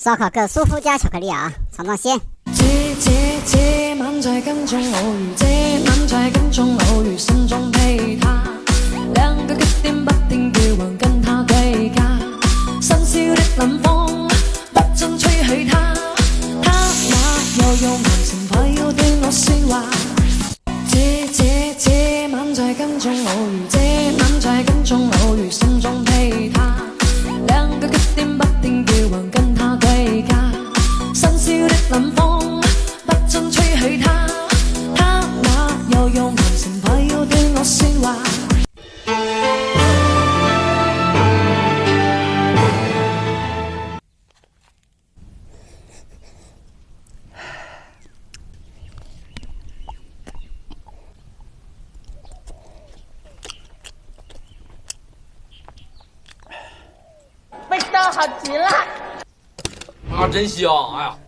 烧烤更舒服加巧克力啊，尝尝鲜。這晚在跟蹤偶遇，這晚在跟蹤偶遇，心中被他兩個缺點不停叫喚，跟他對價。新鮮的冷風不准吹起他，他那又用眼神快要對我説話。這晚在跟蹤偶遇，這晚在跟蹤偶遇，心中被他兩個缺點不停叫喚，跟他對價。新鮮的冷風不准吹起他，他那又用眼神快要對我説話。味道好极了！啊，真香！哎呀。